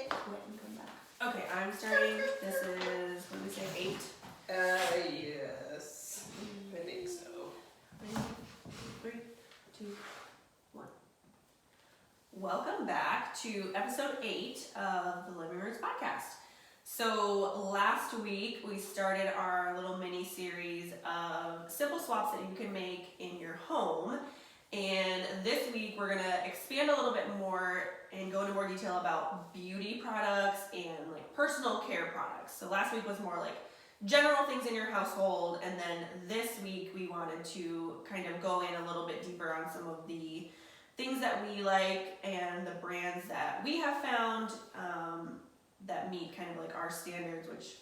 quit and come back. Okay, I'm starting. This is, what did we say, 8? Yes. I think so. 3, 2, 1. Welcome back to episode 8 of the Living Roots podcast. So last week we started our little mini series of simple swaps that you can make in your home. And this week we're gonna expand a little bit more and go into more detail about beauty products and like personal care products. So last week was more like general things in your household, and then this week we wanted to kind of go in a little bit deeper on some of the things that we like and the brands that we have found that meet kind of like our standards, which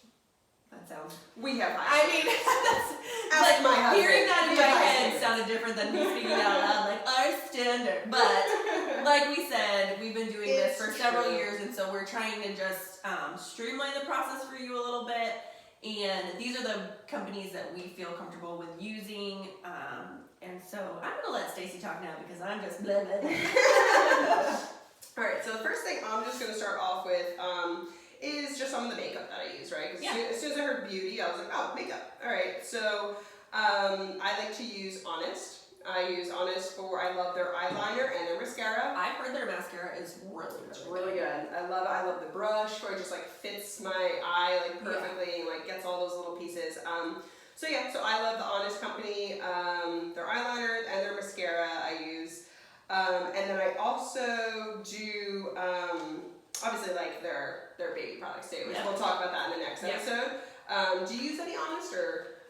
that sounds... We have high standards. That's like my husband. Hearing that in my head sounded different than me speaking out loud, like our standard. But like we said, we've been doing this for several years, and so we're trying to just streamline the process for you a little bit. And these are the companies that we feel comfortable with using. And so I'm going to let Stacey talk now because I'm just blah, blah, blah. All right, so the first thing I'm just going to start off with is just some of the makeup that I use, right? Because as soon as I heard beauty, I was like, oh, makeup. All right, so I like to use Honest. I use Honest I love their eyeliner and their mascara. I've heard their mascara is really good. I love it. I love the brush where it just like fits my eye like perfectly and like gets all those little pieces. So I love the Honest company, their eyeliner and their mascara I use. And then I also do, obviously like their baby products too, which we'll talk about that in the next episode. Do you use any Honest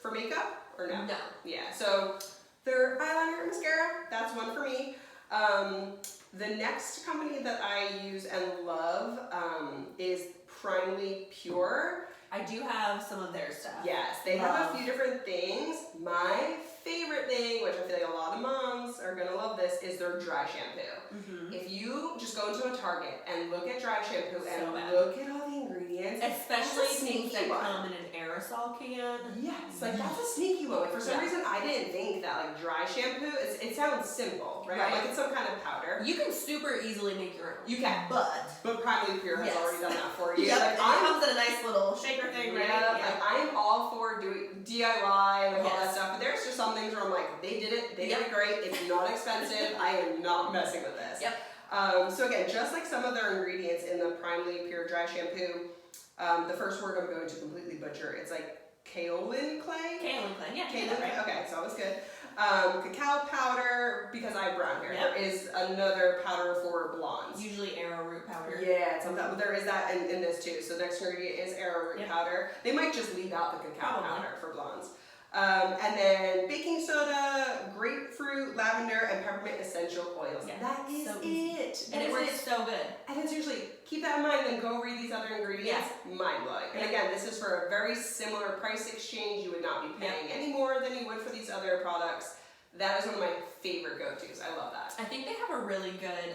for makeup or no? No. Yeah, so their eyeliner and mascara, that's one for me. The next company that I use and love is Primally Pure. I do have some of their stuff. Yes, they have a few different things. My favorite thing, which I feel like a lot of moms are going to love this, is their dry shampoo. Mm-hmm. If you just go into a Target and look at dry shampoo look at all the ingredients. Especially things that come in an aerosol can. Yes, like that's a sneaky one. Like, for some reason, I didn't think that like dry shampoo, it sounds simple, right? Like it's some kind of powder. You can super easily make your own. You can. But Primally Pure has already done that for you. Like, it comes in a nice little shaker thing, right? Like, I am all for doing DIY and like all that stuff, but there's just some things where I'm like, they did it great, it's not expensive, I am not messing with this. So again, just like some of their ingredients in the Primally Pure dry shampoo, the first word I'm going to completely butcher, it's like kaolin clay? Kaolin clay, Kaolin clay, okay, so that was good. Cacao powder, because I have brown hair. There is another powder for blondes. Usually arrowroot powder. Yeah, but there is that in this too. So the next ingredient is arrowroot powder. They might just leave out the cacao powder for blondes. And then baking soda, grapefruit, lavender, and peppermint essential oils. Yeah, that is so it. And it works so good. And it's usually, keep that in mind, then go read these other ingredients. Mind-blowing. And again, this is for a very similar price exchange. You would not be paying any more than you would for these other products. That is one of my favorite go-tos. I love that. I think they have a really good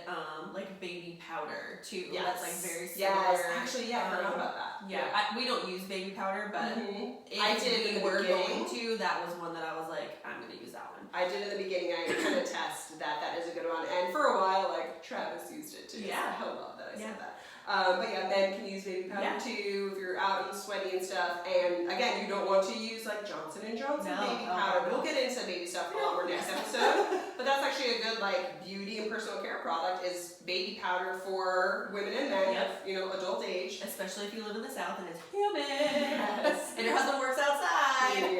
like baby powder too. Yes. That's like very similar. Yes, actually, I forgot about that. We don't use baby powder, but if I did we were going to, that was one that I was like, I'm gonna use that one. I did in the beginning. I kind of test that is a good one, and for a while, like Travis used it too. Yeah, so I love that I said that. But men can use baby powder too if you're out and sweaty and stuff. And again, you don't want to use like Johnson & Johnson baby powder. We'll get into baby stuff a lot more next episode. But that's actually a good like beauty and personal care product is baby powder for women and men of adult age. Especially if you live in the South and it's humid. And your husband works outside. We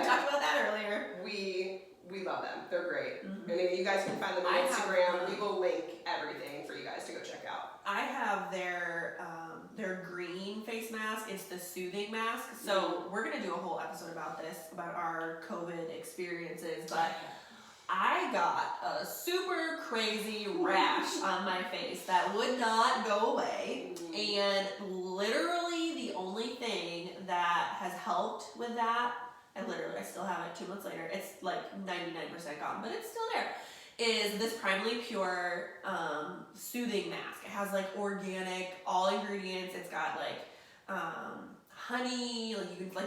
talked about that earlier. We love them. They're great. And you guys can find them on Instagram. We will link everything for you guys to go check out. I have their green face mask. It's the soothing mask. So we're going to do a whole episode about this, about our COVID experiences. But I got a super crazy rash on my face that would not go away. And literally the only thing that has helped with that, and literally I still have it 2 months later, it's like 99% gone, but it's still there, is this Primally Pure soothing mask. It has like organic, all ingredients. It's got like honey,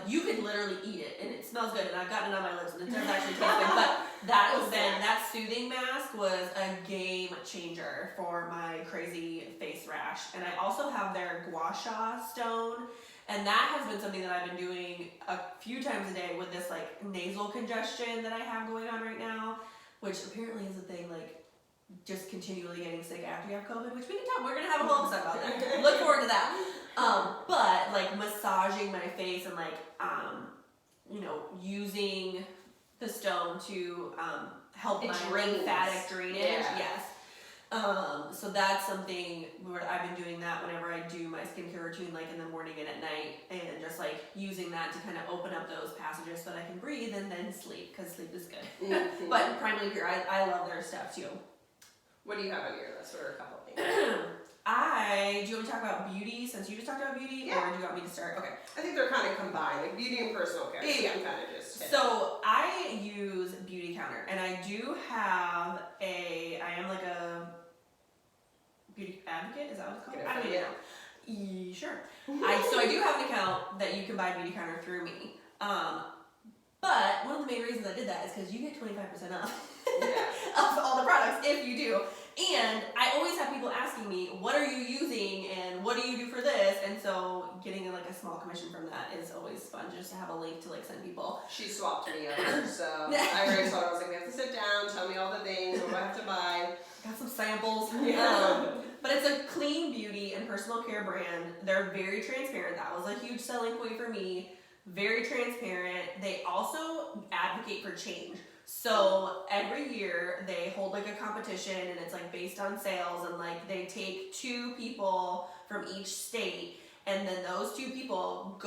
you could literally eat it and it smells good, and I've gotten it on my lips and it does actually taste good. But that soothing mask was a game changer for my crazy face face rash. And I also have their gua sha stone. And that has been something that I've been doing a few times a day with this like nasal congestion that I have going on right now, which apparently is a thing, like just continually getting sick after you have COVID, which we can talk. We're gonna have a whole episode about that. Look forward to that. But like massaging my face and like you know, using the stone to help my lymphatic drainage. Yeah. Yes. So that's something where I've been doing that whenever I do my skincare routine, like in the morning and at night, and just like using that to kind of open up those passages so that I can breathe and then sleep, because sleep is good. Mm-hmm. But Primally Pure, I love their stuff too. What do you have on your list? What are a couple things? Do you want me to talk about beauty since you just talked about beauty? Yeah. Or do you want me to start? Okay. I think they're kind of combined, like beauty and personal care. So Yeah. you kind of just hit So I use Beautycounter, and I do have I am like a beauty advocate, is that what it's called? I don't even know. Sure. So I do have an account that you can buy Beautycounter through me. But one of the main reasons I did that is because you get 25% off of all the products if you do. And I always have people asking me, what are you using and what do you do for this? And so getting like a small commission from that is always fun, just to have a link to like send people. She swapped me over, so I already told her, I was like, we have to sit down, tell me all the things, what do I have to buy? Got some samples. Yeah. But it's a clean beauty and personal care brand. They're very transparent. That was a huge selling point for me. Very transparent. They also advocate for change. So every year they hold like a competition, and it's like based on sales, and like they take 2 people from each state, and then those 2 people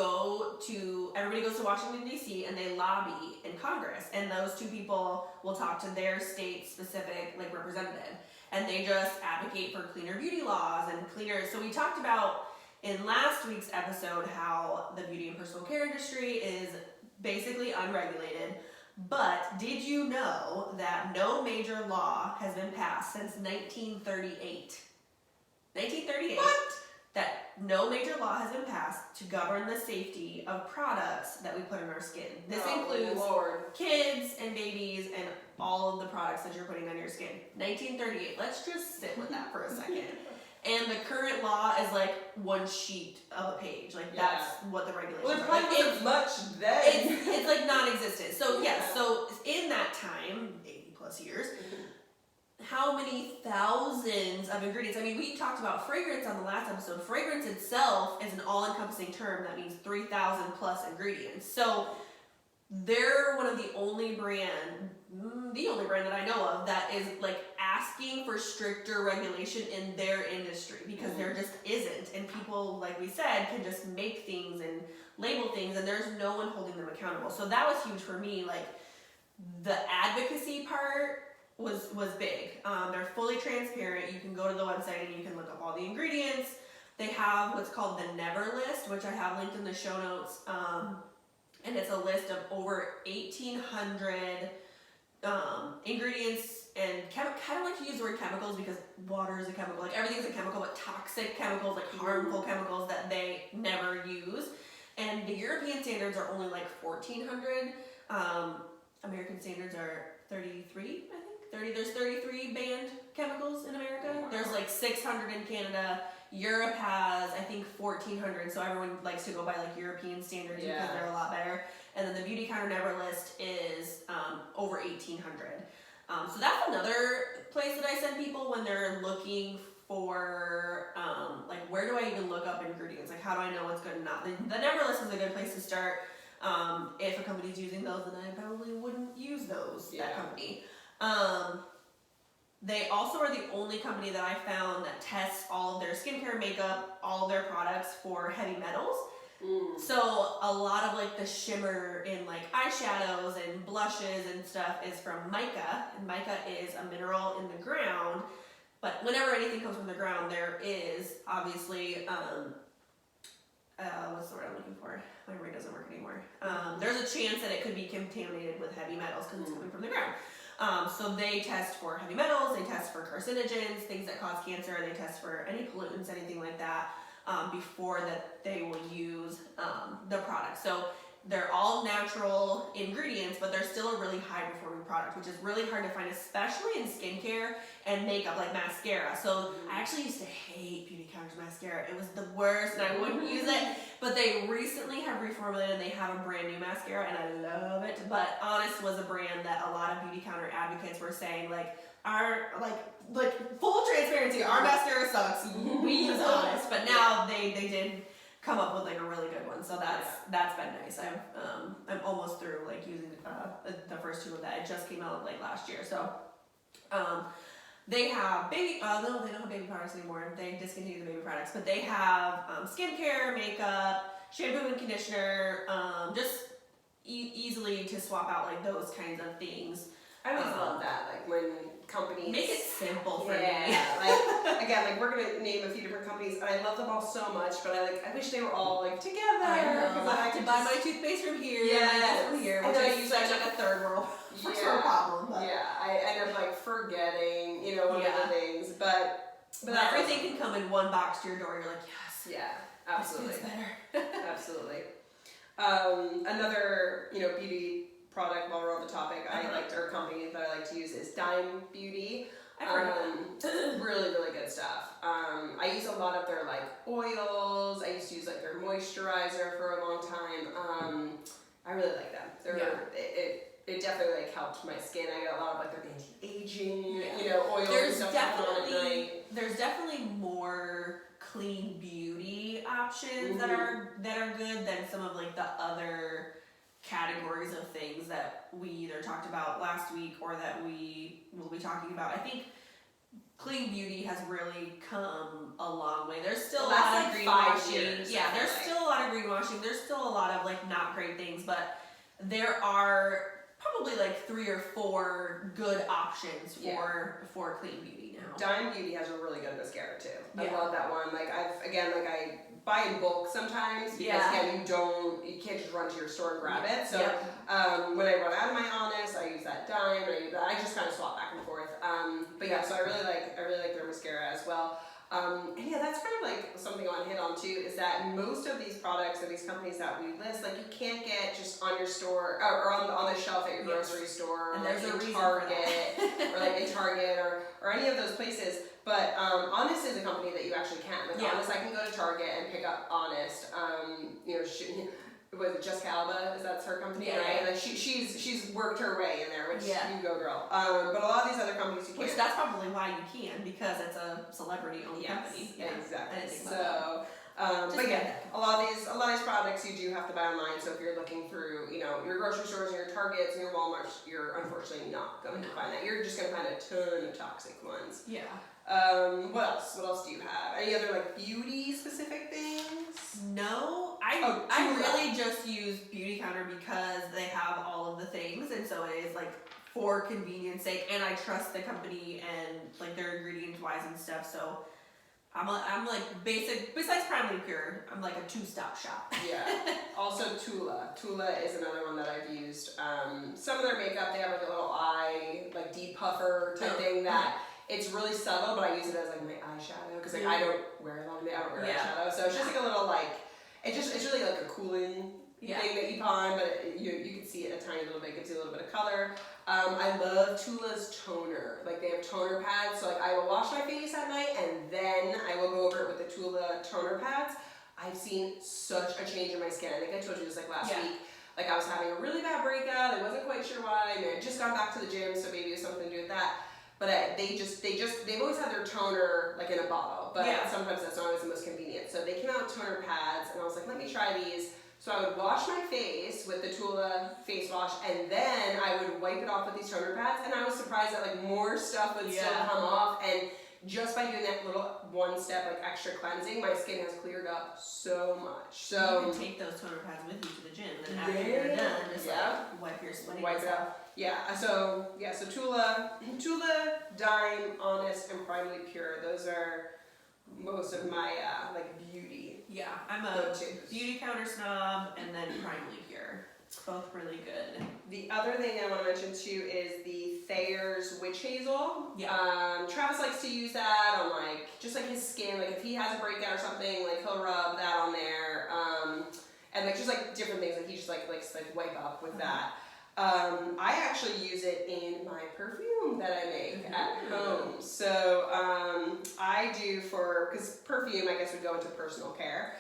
everybody goes to Washington DC and they lobby in Congress, and those 2 people will talk to their state specific like representative, and they just advocate for cleaner beauty laws and cleaner. So we talked about in last week's episode how the beauty and personal care industry is basically unregulated. But did you know that no major law has been passed since 1938? 1938. What? That no major law has been passed to govern the safety of products that we put in our skin. This includes kids and babies and all of the products that you're putting on your skin. 1938. Let's just sit with that for a second. And the current law is like 1 sheet of a page. Like that's what the regulations Well, it are. probably Like, wasn't much then. it's like non-existent. So yes, so in that time, 80 plus years, how many thousands of ingredients? I mean, we talked about fragrance on the last episode. Fragrance itself is an all-encompassing term that means 3,000 plus ingredients. So they're one of the only brand that I know of that is like asking for stricter regulation in their industry, because there just isn't, and people, like we said, can just make things and label things, and there's no one holding them accountable. So that was huge for me. Like the advocacy part was big. They're fully transparent. You can go to the website and you can look up all the ingredients. They have what's called the Never List, which I have linked in the show notes. And it's a list of over 1,800 ingredients, and kind of like to use the word chemicals because water is a chemical. Like everything's a chemical, but toxic chemicals, like harmful chemicals that they never use. And the European standards are only like 1,400. American standards are 33, I think. There's 33 banned chemicals in America. Wow. There's like 600 in Canada. Europe has, I think, 1,400, so everyone likes to go by like European standards because they're a lot better. And then the Beautycounter Never List is over 1,800. So that's another place that I send people when they're looking for, like, where do I even look up ingredients? Like, how do I know what's good and not? The Never List is a good place to start. If a company's using those, then I probably wouldn't use that company. They also are the only company that I found that tests all of their skincare, makeup, all of their products for heavy metals. So a lot of like the shimmer in like eyeshadows and blushes and stuff is from mica, and mica is a mineral in the ground. But whenever anything comes from the ground, there is obviously what's the word I'm looking for? My brain doesn't work anymore. There's a chance that it could be contaminated with heavy metals because it's coming from the ground. So they test for heavy metals, they test for carcinogens, things that cause cancer, they test for any pollutants, anything like that, before that they will use the product. So they're all natural ingredients, but they're still a really high performing product, which is really hard to find, especially in skincare and makeup, like mascara. So I actually used to hate Beautycounter's mascara. It was the worst and I wouldn't use it, but they recently have reformulated and they have a brand new mascara and I love it. But Honest was a brand that a lot of Beautycounter advocates were saying, like, full transparency, our mascara sucks. We use Honest, but now they did come up with like a really good one, so that's been nice. I'm almost through like using the first two of that. It just came out late last year, so they have baby. No, they don't have baby products anymore. They discontinued the baby products, but they have skincare, makeup, shampoo and conditioner, just easily to swap out like those kinds of things. I always love that, like when companies make it simple for me. Like again, like we're gonna name a few different companies, and I love them all so much. But I wish they were all like together. I know. I have to buy my toothpaste from here. Yeah, from here. Which I use like a third world problem. But. Yeah, I end up like forgetting, one of the things. But everything can come in one box to your door. You're like, yes. Yeah, absolutely. It's better. Absolutely. Another, beauty product while we're on the topic, or company that I like to use is Dime Beauty. Really, really good stuff. I use a lot of their like oils. I used to use like their moisturizer for a long time. I really like them. It definitely like helped my skin. I got a lot of like their anti-aging, oils and stuff on at night. There's definitely more clean beauty options that are good than some of like the other categories of things that we either talked about last week or that we will be talking about. I think clean beauty has really come a long way. There's still a lot of greenwashing. Yeah, there's still a lot of greenwashing. There's still a lot of like not great things, but there are probably like 3 or 4 good options for clean beauty now. Dime Beauty has a really good mascara too. I love that one. Like I buy in bulk sometimes because again you can't just run to your store and grab it. So when I run out of my Honest, I use that Dime and I just kind of swap back and forth. So I really like their mascara as well. That's kind of like something I want to hit on too, is that most of these products or these companies that we list, like you can't get just on your store or on the shelf at your grocery store, and or there's like in Target or like in Target or any of those places. But Honest is a company that you actually can. Like Honest, I can go to Target and pick up Honest. Was it Jessica Alba? Is that her company, right? Like she's worked her way in there, which you go, girl. But a lot of these other companies you can't. Which that's probably why you can, because it's a celebrity-owned company. Yeah, exactly. I didn't think about that. A lot of these products you do have to buy online. So if you're looking through, your grocery stores and your Targets and your Walmarts, you're unfortunately not going to find that. You're just going to find a ton of toxic ones. Yeah. What else? What else do you have? Any other like beauty specific things? No, I really just use Beautycounter because they have all of the things, and so it is like for convenience sake, and I trust the company and like their ingredients wise and stuff. So I'm like basic. Besides Primally Pure, I'm like a 2-stop shop. Yeah. Also Tula. Tula is another one that I've used. Some of their makeup, they have like a little eye like depuffer type thing that. It's really subtle, but I use it as like my eyeshadow because like I don't wear a lot of makeup. I don't wear eyeshadow, so it's just like a little like it's really like a cooling thing that you put on, but you can see it a tiny little bit, gives you a little bit of color. I love Tula's toner. Like they have toner pads, so like I will wash my face at night and then I will go over it with the Tula toner pads. I've seen such a change in my skin. I think I told you this like last week. Like I was having a really bad breakout. I wasn't quite sure why. I had just gone back to the gym, so maybe it was something to do with that. But they've always had their toner like in a bottle, but sometimes that's not always the most convenient. So they came out with toner pads, and I was like, let me try these. So I would wash my face with the Tula face wash, and then I would wipe it off with these toner pads, and I was surprised that like more stuff would still come off, and just by doing that little one step like extra cleansing, my skin has cleared up so much. So you can take those toner pads with you to the gym, and after you're done, just like wipe your sweaty wipe it off. So Tula, Dime, Honest, and Primally Pure. Those are most of my like beauty. Yeah, I'm a Beautycounter snob, and then Primally Pure. Both really good. The other thing I want to mention too is the Thayer's Witch Hazel. Yeah. Travis likes to use that on like just like his skin. Like if he has a breakout or something, like he'll rub that on there. and like just like different things. Like he just like likes to like wipe up with that. I actually use it in my perfume that I make at home. So I do because perfume I guess would go into personal care.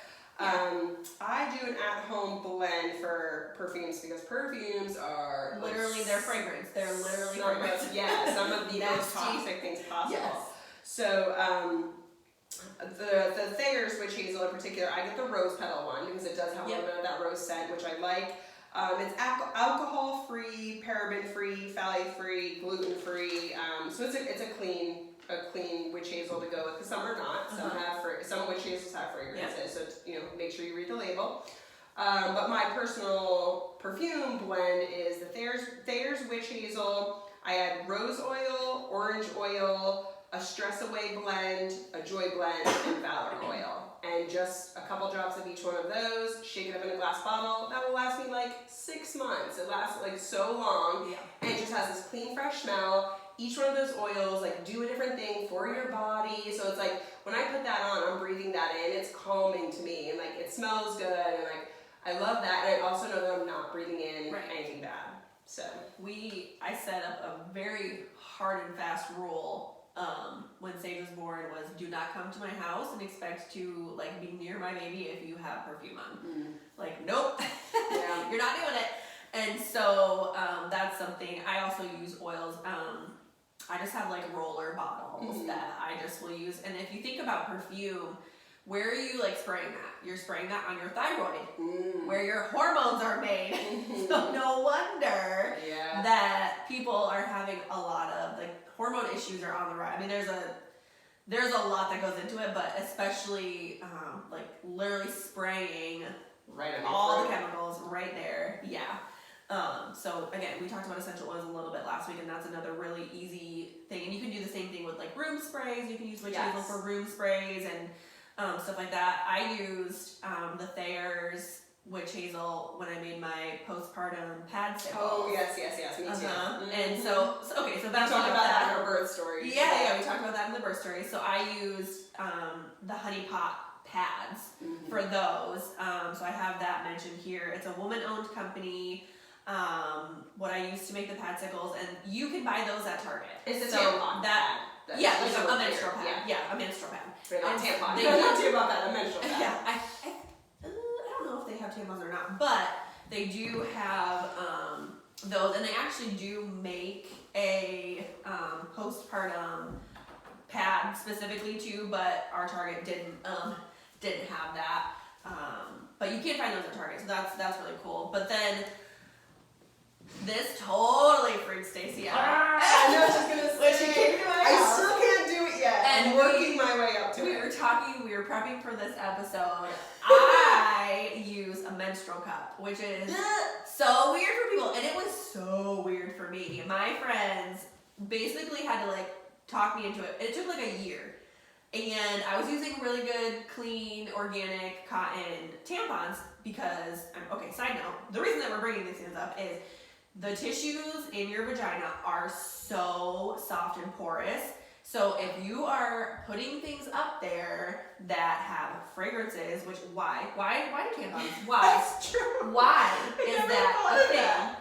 I do an at-home blend for perfumes because perfumes are literally their fragrance. They're literally fragrance. Some of the most toxic things possible. Yes. So the Thayer's Witch Hazel in particular, I get the rose petal one because it does have a little bit of that rose scent, which I like. It's alcohol-free, paraben-free, phthalate-free, gluten-free. So it's a clean witch hazel to go with, because some are not. Some witch hazels have fragrances, so make sure you read the label. But my personal perfume blend is the Thayer's Witch Hazel. I add rose oil, orange oil, a stress away blend, a joy blend, and valor oil. And just a couple drops of each one of those, shake it up in a glass bottle. That will last me like 6 months. It lasts like so long. And it just has this clean, fresh smell. Each one of those oils like do a different thing for your body. So it's like when I put that on, I'm breathing that in. It's calming to me, and like it smells good, and like I love that. And I also know that I'm not breathing in anything bad. So I set up a very hard and fast rule when Sage was born was do not come to my house and expect to like be near my baby if you have perfume on. Like nope, you're not doing it. And so that's something. I also use oils. I just have like roller bottles that I just will use. And if you think about perfume, where are you like spraying that? You're spraying that on your thyroid, where your hormones are made. So no wonder that people are having a lot of like hormone issues are on the rise. I mean, there's a lot that goes into it, but especially like literally spraying all the chemicals right there. So again, we talked about essential oils a little bit last week, and that's another really easy thing. And you can do the same thing with like room sprays. You can use witch hazel for room sprays and stuff like that. I used the Thayer's Witch Hazel when I made my postpartum pad sickles. Oh yes, me too. And so that's we talked about that in our birth story. We talked about that in the birth story. So I used the honey pot pads for those. So I have that mentioned here. It's a woman-owned company. What I used to make the padsicles, and you can buy those at Target. It's a tampon pad. Like a menstrual pad. A menstrual pad. Not tampon. They don't do about that. A menstrual pad. I don't know if they have tampons or not, but they do have those, and they actually do make a postpartum pad specifically too. But our Target didn't have that. But you can find those at Target, so that's really cool. But then. This totally freaked Stacey out. I know, I was just gonna say. She came to my I house. still can't do it yet. And I'm working my way up to it. We were prepping for this episode. I use a menstrual cup, which is so weird for people. And it was so weird for me. My friends basically had to like talk me into it. It took like a year. And I was using really good, clean, organic cotton tampons because, side note, the reason that we're bringing these things up is the tissues in your vagina are so soft and porous. So if you are putting things up there that have fragrances, which why do tampons? Why? That's true. Why is that a thing?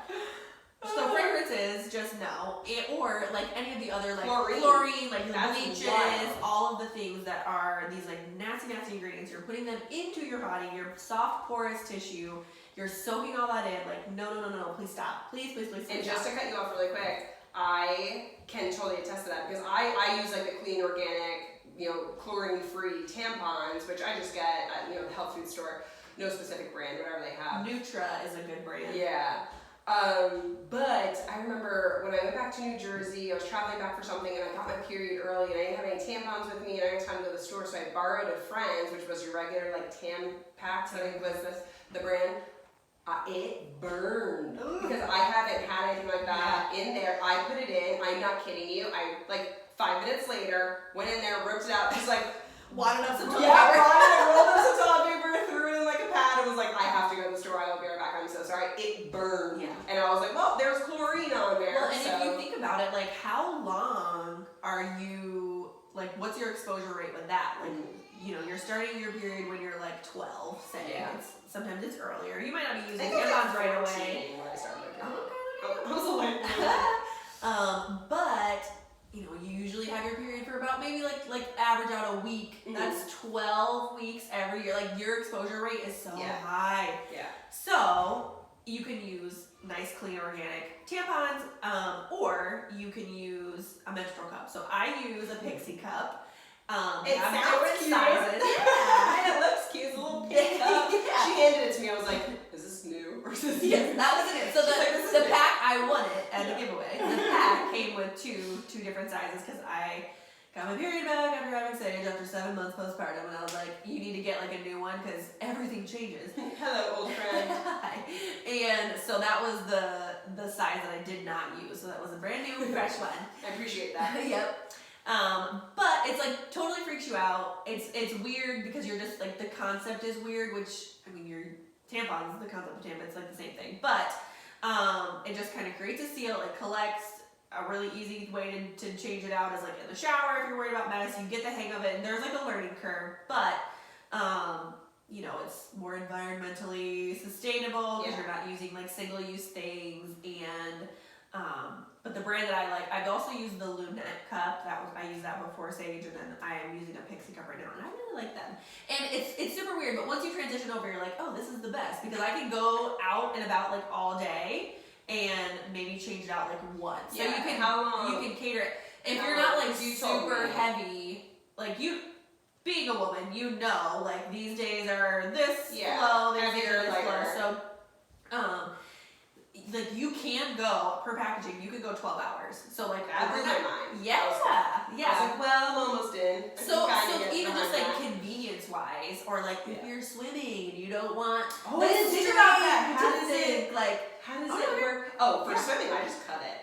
So fragrances, just no. Or like any of the other like chlorine like bleaches, all of the things that are these like nasty ingredients. You're putting them into your body, your soft porous tissue. You're soaking all that in. Like no, please stop. Please stop. And just to cut you off really quick, I can totally attest to that because I use like the clean, organic, chlorine-free tampons, which I just get at the health food store. No specific brand, whatever they have. Nutra is a good brand. Yeah. But I remember when I went back to New Jersey, I was traveling back for something and I got my period early and I didn't have any tampons with me and I didn't have time to go to the store, so I borrowed a friend's, which was your regular like Tam packs, I think was the brand. It burned because I haven't had anything like that in there. I put it in, I'm not kidding you, I like 5 minutes later, went in there, ripped it out, just like wadded up some toilet paper. I rolled up some toilet paper, threw it in like a pad, and was like, I have to go to the store, I will be right back, I'm so sorry. It burned. And I was like, well, there's chlorine on there. Well, and if you think about it, like how long are you, like what's your exposure rate with that? Like, you're starting your period when you're like 12, say. Yeah. Sometimes it's earlier. You might not be using I think I tampons was right like away. 14 when I started my period. Okay. I was like, But you know, you usually have your period for about maybe like average out a week. Mhm. That's 12 weeks every year. Like your exposure rate is so Yeah. high. yeah. So you can use nice, clean, organic tampons, or you can use a menstrual cup. So I use a Pixie Cup. It have sounds different cute. sizes. Yeah. It looks cute. It's a little pink cup. Yeah. She handed it to me. I was like, is this new or is this Yes, new? that was it. So She's like, "This is the new." pack, I won it as Yeah. a giveaway. The pack came with two different sizes because I got my period back after having Sage after 7 months postpartum, and I was like, you need to get like a new one because everything changes. Hello, old friend. And so that was the size that I did not use. So that was a brand new fresh one. I appreciate that. Yep. But it's like totally freaks you out. It's weird because you're just like the concept is weird, which I mean your tampons, the concept of tampons, it's like the same thing. But it just kind of creates a seal, it collects. A really easy way to change it out is like in the shower if you're worried about mess. You get the hang of it, and there's like a learning curve, but you know, it's more environmentally sustainable because Yeah. you're not using like single-use things. And but the brand that I like, I've also used the Lunette cup. I used that before Sage, and then I am using a Pixie cup right now, and I really like them. And it's super weird, but once you transition over, you're like, oh, this is the best because I can go out and about like all day and maybe change it out like once. So Yeah, you can how long? you can cater it. If How you're not long? like You told super me. heavy, like you being a woman, you know, like these days are this Yeah, low, these days heavier, are this lighter. low. So like you can go per packaging, you can go 12 hours. So like That blew my overnight- mind. Yeah, I was yeah. like, well, I'm almost in. I So can kinda get even just behind like that. convenience wise, or like if Yeah. you're swimming and you don't want Oh, the I didn't think about that. string How to does it- sink, like How does Oh, it no, work? Oh, for yeah. swimming, I just cut it.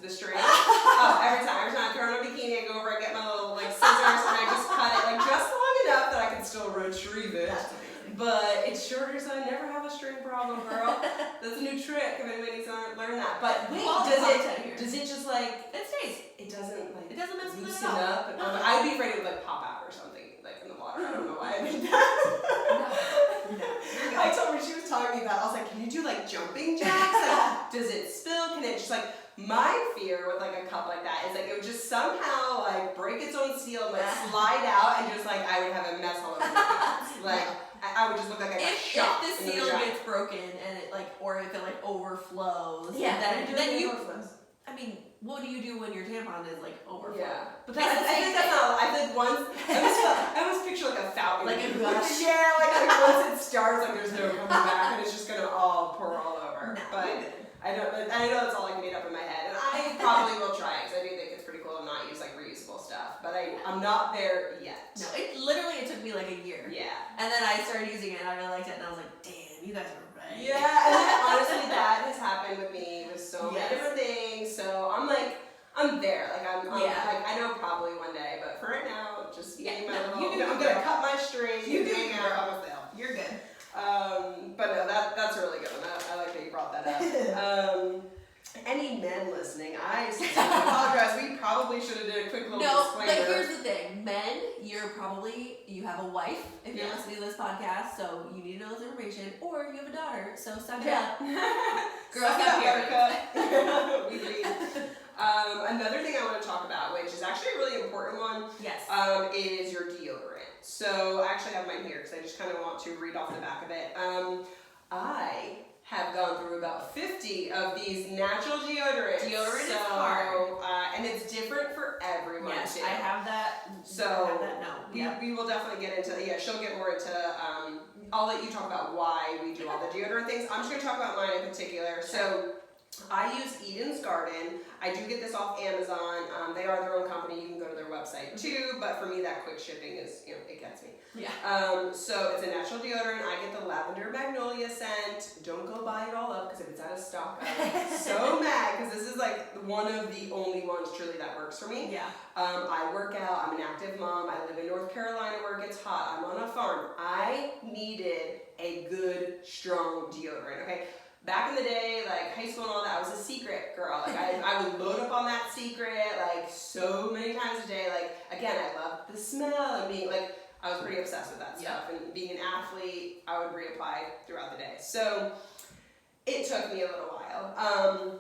The string. Every time I throw in a bikini, I go over, I get my little like scissors, and I just cut it like just long enough that I can still retrieve it. that's amazing. But it's shorter, so I never have a string problem, girl. That's a new trick if anybody needs to learn that. But wait, Quality does content here. it just like It stays. it doesn't like It doesn't mess with it loosen at all. up? No. I'd be afraid it would like pop out or something like in the water. I don't know why I did that. No. I told her, she was telling me that. I was like, can you do like jumping jacks? Like, does it spill? Can it just like, my fear with like a cup like that is like it would just somehow like break its own seal and like slide out and just like I would have a mess all over my hands. Like I would just look like I got shot. If the in seal vagina. gets broken and it like, or if it like overflows, Yeah, then you. I mean, what do you do when your tampon is like overflowing? Yeah, but That's I the same think that's thing. not. I think once I always picture like a fountain, Like a gush. Yeah, like once it starts, like there's no coming back, and it's just gonna all pour all over. No, But you're good. I know it's all like made up in my head, and I probably will try because I do think it's pretty cool to not use like reusable stuff. But I'm not there yet. No, it took me like a year. Yeah. And then I started using it and I really liked it and I was like, damn, you guys are right. Yeah, and then, honestly, that has happened with me with so many Yes. different things. So I'm there. Like I'm Yeah. like I know probably one day, but for right now, just Yeah, me my no, little. you do I'm you, gonna girl. cut my string. You do hang you, out. girl. I'm a fail. You're good. But no, that's a really good one. I like that you brought that up. Any men listening, I sincerely apologize. We probably should have did a quick little No, disclaimer. but here's the thing. Men, you have a wife if you're Yeah. listening to this podcast, so you need to know this information, or you have a daughter, so suck it Yeah. up. Girls Suck it got up, periods. Erica. We lead. Another thing I want to talk about, which is actually a really important one, Yes. is your deodorant. So I actually have mine here because I just kind of want to read off the back of it. I have gone through about 50 of these natural deodorants. Deodorant is hard. And it's different for everyone Yes, too. I have that. So, I have that. No. We will definitely get into, she'll get more into, I'll let you talk about why we do all the deodorant things. I'm just going to talk about mine in particular. So I use Eden's Garden. I do get this off Amazon. They are their own company. You can go to their website too. But for me, that quick shipping is, it gets me. Yeah. So it's a natural deodorant. I get the lavender magnolia scent. Don't go buy it all up because if it's out of stock, I'm so mad because this is like one of the only ones truly that works for me. Yeah. I work out. I'm an active mom. I live in North Carolina where it gets hot. I'm on a farm. I needed a good, strong deodorant. Okay. Back in the day, like high school and all that, I was a secret girl. Like I would load up on that secret like so many times a day. Like again, I love the smell and being like I was pretty obsessed with that stuff. And being an athlete, I would reapply throughout the day. So it took me a little while.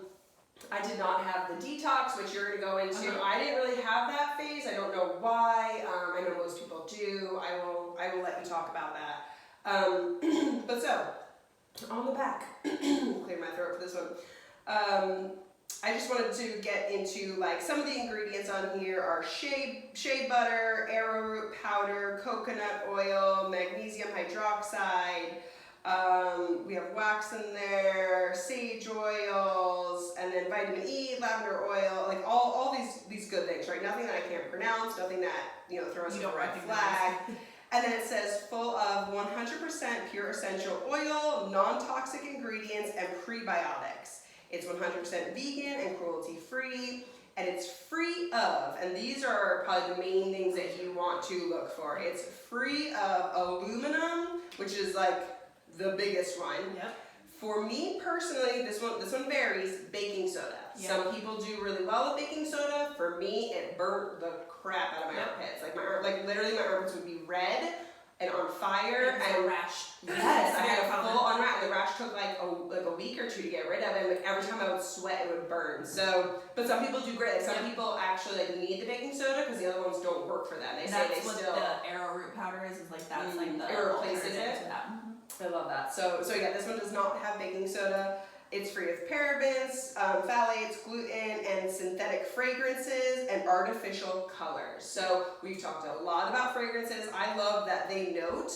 I did not have the detox, which you're going to go into. I didn't really have that phase. I don't know why. I know most people do. I will let you talk about that. But so, on the back, clear my throat for this one. I just wanted to get into like some of the ingredients on here are shea butter, arrowroot powder, coconut oil, magnesium hydroxide. We have wax in there, sage oils, and then vitamin E, lavender oil, like all these good things, right? Nothing that I can't pronounce, nothing that, throws up a red flag. And then it says full of 100% pure essential oil, non-toxic ingredients, and prebiotics. It's 100% vegan and cruelty-free, and it's free of, and these are probably the main things that you want to look for. It's free of aluminum, which is like the biggest one. Yep. For me personally, this one varies, baking soda. Yep. Some people do really well with baking soda. For me, it burnt the crap out of my armpits. Like literally my armpits would be red and on fire. And a rash. Yes, I had a full on rash. The rash took like a week or two to get rid of it. And like every time I would sweat, it would burn. So, but some people do great. Like some people actually like need the baking soda because the other ones don't work for them. They say they what still. The arrowroot powder is like that's like the it replaces it. To that. I love that. So yeah, this one does not have baking soda. It's free of parabens, phthalates, gluten, and synthetic fragrances and artificial colors. So we've talked a lot about fragrances. I love that they note,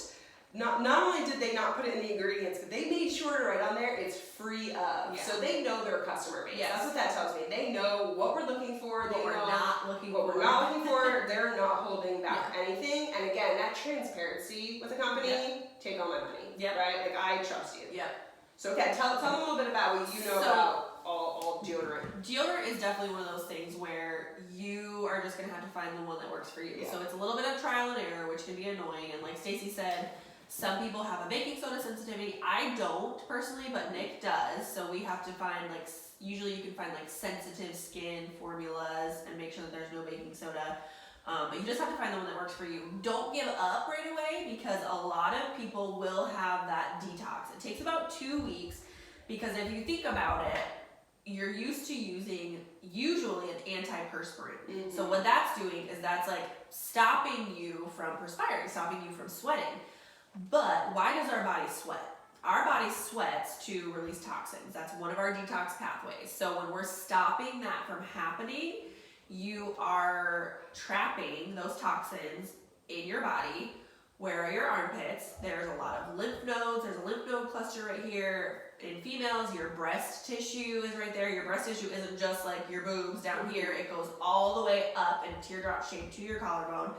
not only did they not put it in the ingredients, but they made sure to write on there it's free of. Yeah. So they know their customer base. Yes. That's what that tells me. They know what we're looking for. What we're not looking for. What we're not looking for. They're not holding back anything. And again, that transparency with a company, take all my money. Yep. Right? Like I trust you. Yep. So okay, tell them a little bit about what you know about all deodorant. Deodorant is definitely one of those things where you are just going to have to find the one that works for you. Yeah. So it's a little bit of trial and error, which can be annoying. And like Stacey said, some people have a baking soda sensitivity. I don't personally, but Nick does. So we have to find like, usually you can find like sensitive skin formulas and make sure that there's no baking soda. But you just have to find the one that works for you. Don't give up right away because a lot of people will have that detox. It takes about 2 weeks because if you think about it, you're used to using usually an antiperspirant. Mm-hmm. So what that's doing is that's like stopping you from perspiring, stopping you from sweating. But why does our body sweat? Our body sweats to release toxins. That's one of our detox pathways. So when we're stopping that from happening, you are trapping those toxins in your body. Where are your armpits? There's a lot of lymph nodes. There's a lymph node cluster right here. In females, your breast tissue is right there. Your breast tissue isn't just like your boobs down here. It goes all the way up in teardrop shape to your collarbone.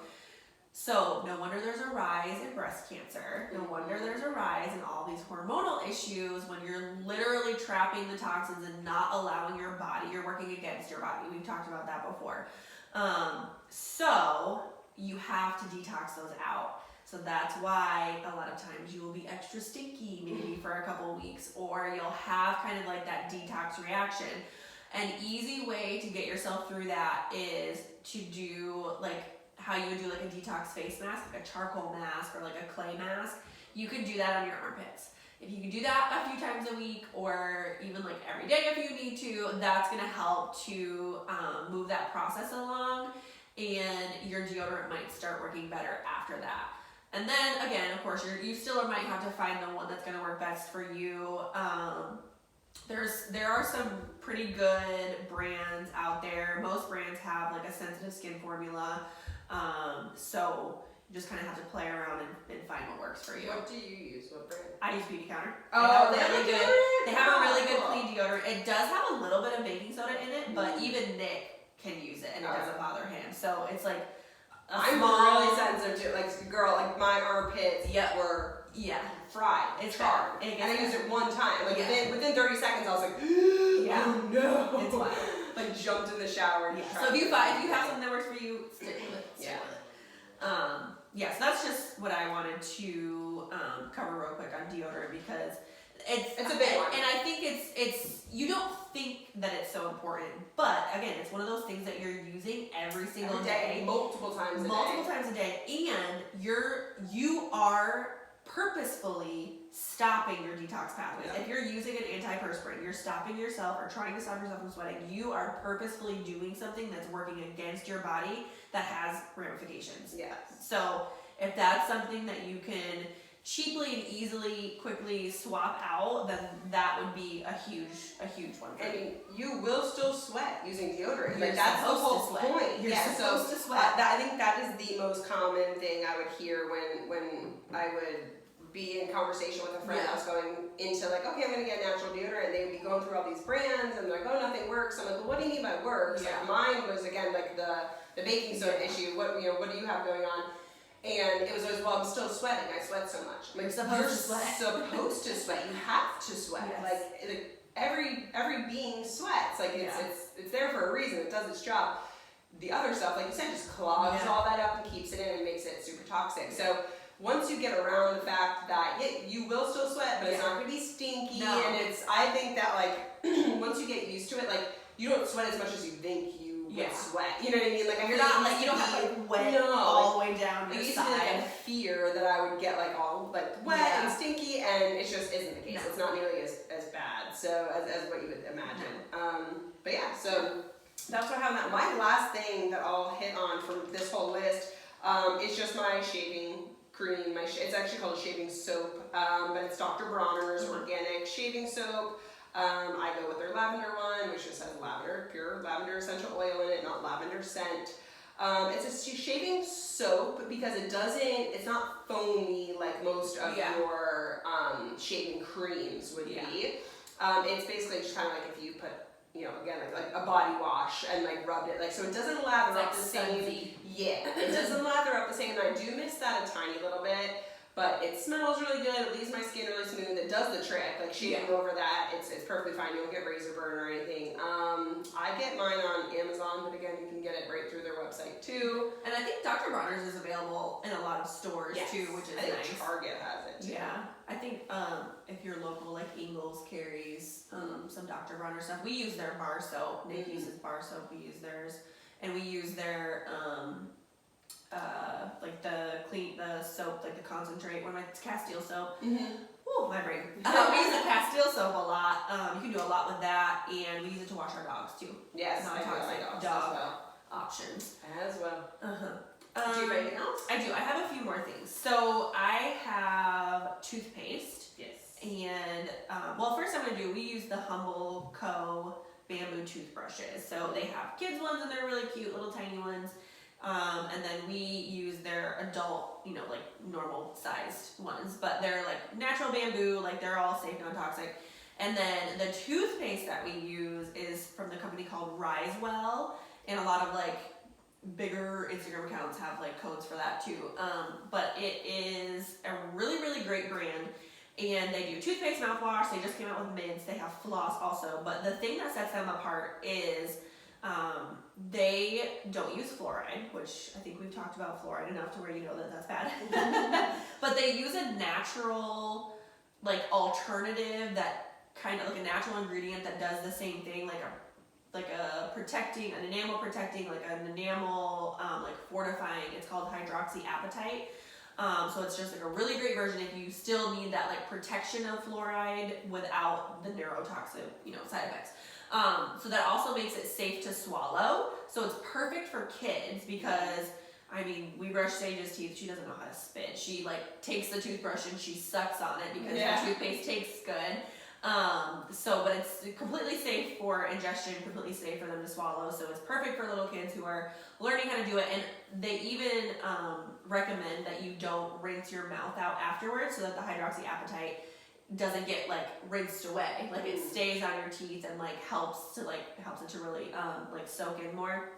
So no wonder there's a rise in breast cancer. No wonder there's a rise in all these hormonal issues when you're literally trapping the toxins and not allowing your body, you're working against your body. We've talked about that before. So you have to detox those out. So that's why a lot of times you will be extra stinky maybe for a couple of weeks, or you'll have kind of like that detox reaction. An easy way to get yourself through that is to do like how you would do like a detox face mask, like a charcoal mask or like a clay mask. You could do that on your armpits. If you can do that a few times a week or even like every day if you need to, that's gonna help to move that process along, and your deodorant might start working better after that. And then again, of course, you still might have to find the one that's gonna work best for you. There are some pretty good brands out there. Most brands have like a sensitive skin formula. So you just kind of have to play around and find what works for you. What do you use? What brand? I use Beautycounter. They have a really good clean deodorant. It does have a little bit of baking soda in it, but even Nick can use it and it doesn't bother him. So it's like I'm really sensitive to it. Like girl, like my armpits were fried. It's charred. And I used it one time. Like within 30 seconds I was like, oh no. It's wild. Like jumped in the shower. And So if you have something that works for you, stick with it. Stick with it. So that's just what I wanted to cover real quick on deodorant, because It's a big one. And I think it's you don't think that it's so important, but again, it's one of those things that you're using every single day, multiple times a day, and you are purposefully stopping your detox pathways. Yeah. If you're using an antiperspirant, you're stopping yourself or trying to stop yourself from sweating. You are purposefully doing something that's working against your body that has ramifications. Yes. So if that's something that you can cheaply and easily, quickly swap out, then that would be a huge one. I mean, you will still sweat using deodorant. You're Like that's the whole supposed to sweat. point. You're Yeah, supposed so to sweat. I think that is the most common thing I would hear when I would be in conversation with a friend. Yeah. I was going into like, okay, I'm gonna get natural deodorant. They would be going through all these brands and they're like, oh, nothing works. I'm like, well, what do you mean by works? Yeah. Like mine was again like the baking soda issue. What do you have going on? And it was always, well, I'm still sweating. I sweat so much. I'm like, You're supposed to sweat. You have to sweat. Yes. Like every being sweats. Like it's there for a reason. It does its job. The other stuff, like you said, just clogs all that up and keeps it in and makes it super toxic. So once you get around the fact that you will still sweat, but it's not gonna be stinky, and I think that like once you get used to it, like you don't sweat as much as you think you would sweat. You know what I mean? Like you're not like you don't have like wet all the way down your side. side. Like a fear that I would get like all like wet and stinky, and it just isn't the case. No. It's not nearly as bad. So as what you would imagine. But yeah, so that's what happened. My last thing that I'll hit on from this whole list is just my shaving cream. It's actually called a shaving soap, but it's Dr. Bronner's organic shaving soap. I go with their lavender one, which just has pure lavender essential oil in it, not lavender scent. It's a shaving soap because it's not foamy like most of your shaving creams would be. It's basically just kind of like if you put, again, like a body wash and like rubbed it, like, so it doesn't lather up the same. Yeah, it doesn't lather up the same, and I do miss that a tiny little bit. But it smells really good, it leaves my skin really smooth, it does the trick, like shaving over that, it's perfectly fine, you don't get razor burn or anything. I get mine on Amazon, but again, you can get it right through their website too. And I think Dr. Bronner's is available in a lot of stores too, which is I think nice. Target has it too. Yeah, I think if you're local, like Ingles carries some Dr. Bronner stuff. We use their bar soap, Nick uses bar soap, we use theirs, and we use their like the soap, like the concentrate, it's Castile soap. Ooh, my brain. We use the Castile soap a lot. You can do a lot with that, and we use it to wash our dogs too. Yes, I do my dogs as well. Options. As well. Do you have anything else? I do. I have a few more things. So I have toothpaste. Yes. And first I'm gonna do. We use the Humble Co bamboo toothbrushes. So they have kids ones, and they're really cute, little tiny ones. And then we use their adult, like normal sized ones, but they're like natural bamboo, like they're all safe, non-toxic. And then the toothpaste that we use is from the company called RiseWell, and a lot of like bigger Instagram accounts have like codes for that too. But it is a really, really great brand, and they do toothpaste, mouthwash. They just came out with mints. They have floss also, but the thing that sets them apart is they don't use fluoride, which I think we've talked about fluoride enough to where you know that that's bad. But they use a natural, like, alternative that kind of like a natural ingredient that does the same thing, an enamel protecting, like an enamel, like fortifying. It's called hydroxyapatite. So it's just like a really great version if you still need that like protection of fluoride without the neurotoxic, side effects. So that also makes it safe to swallow. So it's perfect for kids because, we brush Sage's teeth. She doesn't know how to spit. She like takes the toothbrush and she sucks on it because the toothpaste tastes good. But it's completely safe for ingestion, completely safe for them to swallow. So it's perfect for little kids who are learning how to do it. And they even recommend that you don't rinse your mouth out afterwards so that the hydroxyapatite doesn't get like rinsed away. Like it stays on your teeth and like helps it to really like soak in more.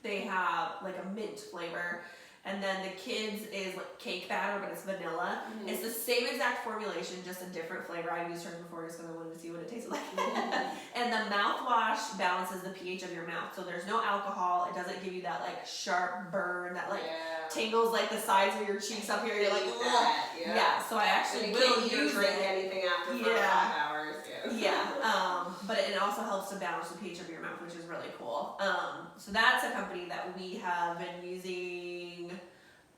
They have like a mint flavor, And then the kids is like cake batter, but it's vanilla. Mm-hmm. It's the same exact formulation, just a different flavor. I used hers before just because I wanted to see what it tasted like. And the mouthwash balances the pH of your mouth. So there's no alcohol. It doesn't give you that like sharp burn that like tingles like the sides of your cheeks up here. You're like, yeah. So I actually will use drink anything after for 5 hours. But it also helps to balance the pH of your mouth, which is really cool. So that's a company that we have been using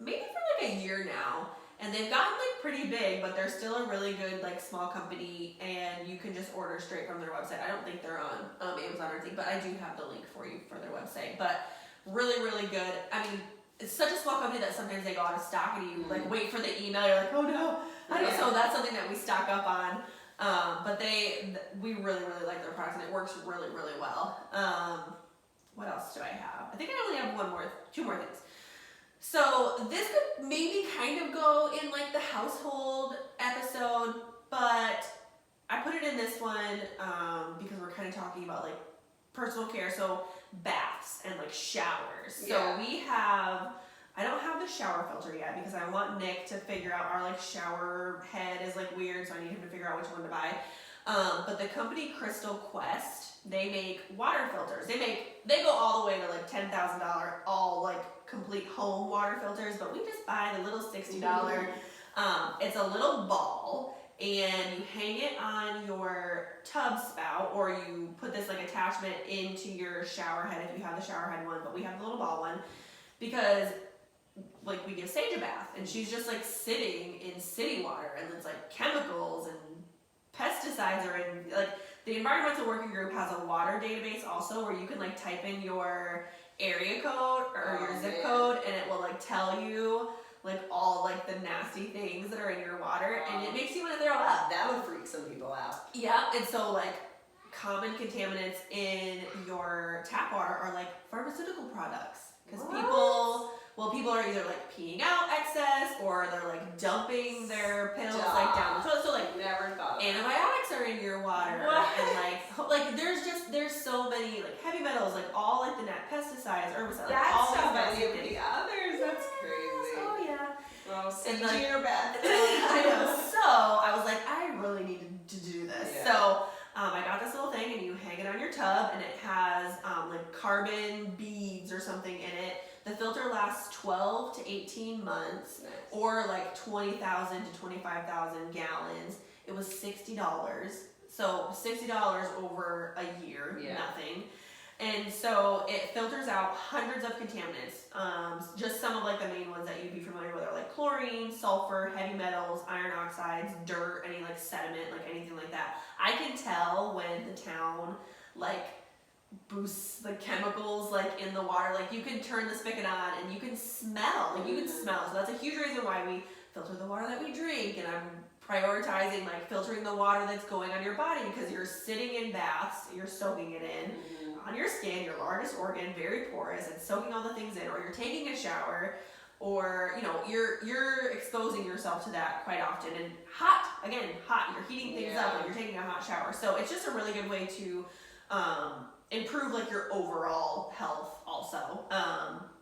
maybe for like a year now, and they've gotten like pretty big, but they're still a really good like small company, and you can just order straight from their website. I don't think they're on Amazon or anything, but I do have the link for you for their website. But really, really good. I mean, it's such a small company that sometimes they go out of stock, and you like wait for the email. You're like, oh no, I don't. So that's something that we stock up on. But we really, really like their products, and it works really, really well. What else do I have? I think I only have two more things. So this could maybe kind of go in like the household episode, but I put it in this one because we're kind of talking about like personal care, so baths and like showers. So I don't have the shower filter yet because I want Nick to figure out our like shower head is like weird, so I need him to figure out which one to buy. But the company Crystal Quest, they make water filters. They go all the way to like $10,000, all like complete home water filters, but we just buy the little $60. It's a little ball, and you hang it on your tub spout, or you put this like attachment into your shower head if you have the shower head one, but we have the little ball one because like we give Sage a bath, and she's just like sitting in city water, and it's like chemicals and pesticides are in, like the environmental working group has a water database also where you can like type in your area code or your zip code, and it will like tell you like all like the nasty things that are in your water, and it makes you want to throw up. That would freak some people out. Yeah, and so like common contaminants in your tap water are like pharmaceutical products, because people are either like peeing out excess, or they're like dumping their pills like down the toilet. So like never thought antibiotics are in your water, and like there's so many like heavy metals, like all like the pesticides, herbicides, that's all not these any of the others. That's crazy. Oh yeah. Well, and like, your bad. I know. So I was like, I really needed to do this. Yeah. So I got this little thing, and you hang it on your tub, and it has like carbon beads or something in it. The filter lasts 12 to 18 months, or like 20,000 to 25,000 gallons. It was $60. So $60 over a year, nothing. And so it filters out hundreds of contaminants. Just some of like the main ones that you'd be familiar with are like chlorine, sulfur, heavy metals, iron oxides, dirt, any like sediment, like anything like that. I can tell when the town like boosts the chemicals like in the water. Like you can turn the spigot on and you can smell. Like you can smell. So that's a huge reason why we filter the water that we drink, and I'm prioritizing like filtering the water that's going on your body, because you're sitting in baths, you're soaking it in on your skin, your largest organ, very porous, and soaking all the things in, or you're taking a shower, or you know you're exposing yourself to that quite often. And hot, you're heating things up when you're taking a hot shower. So it's just a really good way to improve like your overall health also.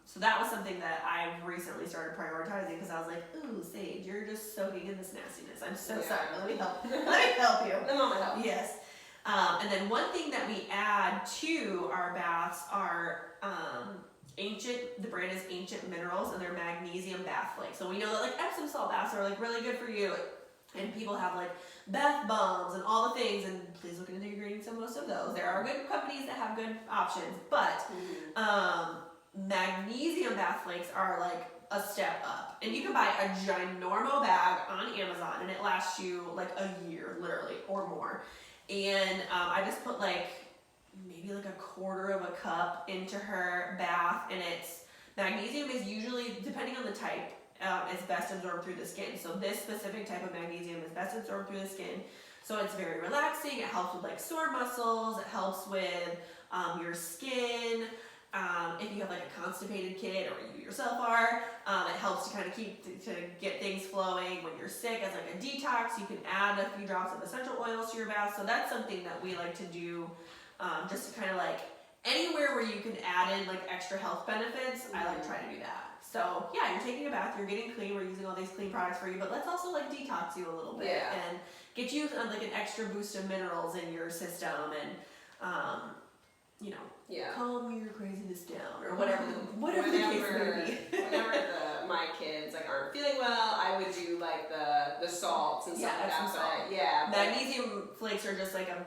So that was something that I've recently started prioritizing, because I was like, ooh, Sage, you're just soaking in this nastiness. I'm so sorry. Let me help you. The moment help. Yes. And then one thing that we add to our baths are the brand is Ancient Minerals, and they're magnesium bath flakes. So we know that like Epsom salt baths are like really good for you, and people have like bath bombs and all the things, and please look into the ingredients of most of those. There are good companies that have good options, but magnesium bath flakes are like a step up, and you can buy a ginormo bag on Amazon, and it lasts you like a year literally or more. And I just put like maybe like a quarter of a cup into her bath, and it's magnesium is usually, depending on the type, is best absorbed through the skin. So this specific type of magnesium is best absorbed through the skin. So it's very relaxing. It helps with like sore muscles. It helps with your skin. If you have like a constipated kid, or you yourself are, it helps to kind of to get things flowing when you're sick as like a detox. You can add a few drops of essential oils to your bath. So that's something that we like to do, just to kind of like anywhere where you can add in like extra health benefits. I like try to do that. So yeah, you're taking a bath, you're getting clean, we're using all these clean products for you, but let's also like detox you a little bit and get you like an extra boost of minerals in your system and you know, calm your craziness down or whatever the case may be. Whenever my kids like aren't feeling well, I would do like the salts and stuff like that. So Magnesium flakes are just like a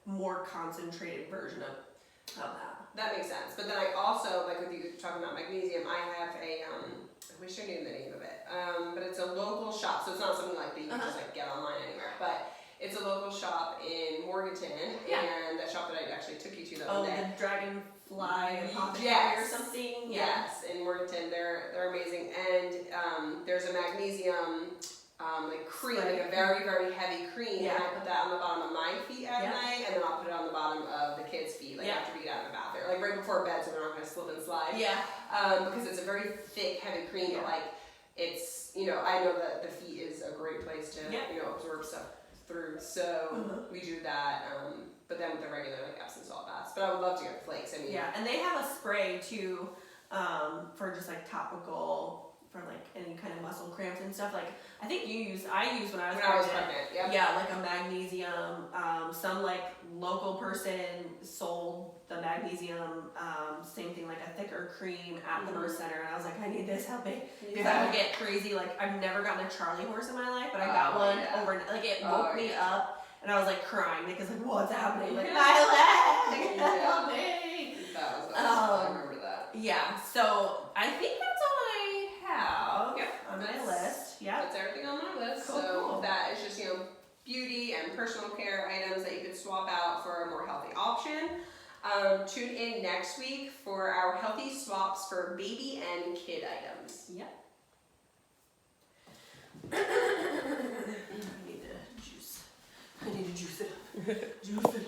more concentrated version of that. That makes sense. But then I also, like with you talking about magnesium, I have a, I wish I knew the name of it, but it's a local shop, so it's not something like that you can just like get online anywhere, but it's a local shop in Morganton, and that shop that I actually took you to the other day. The Dragonfly Apothecary or something? Yes, in Morganton, they're amazing, and there's a magnesium like cream, like a very, very heavy cream, and I put that on the bottom of my feet at night, and then I'll put it on the bottom of the kids' feet, like after we get out of the bath, or like right before bed, so they're not going to slip and slide. Because it's a very thick, heavy cream, but like it's, you know, I know that the feet is a great place to, you know, absorb stuff through, so we do that. But then with the regular like Epsom salt baths, but I would love to get Flakes. I mean, and they have a spray too, for just like topical. For like any kind of muscle cramps and stuff. Like I used when I was pregnant. Like a magnesium. Some like local person sold the magnesium. Same thing, like a thicker cream at the birth center, and I was like, I need this. Help me, because I would get crazy. Like I've never gotten a Charlie horse in my life, but I got one over. Like it woke me up, and I was like crying because like what's happening? Like my leg, help me. That was I remember that. Yeah. So I think that's all I have on my list. That's everything on my list. Cool. That is just, you know, beauty and personal care items that you could swap out for a more healthy option. Tune in next week for our healthy swaps for baby and kid items. I need to juice it up. Juice it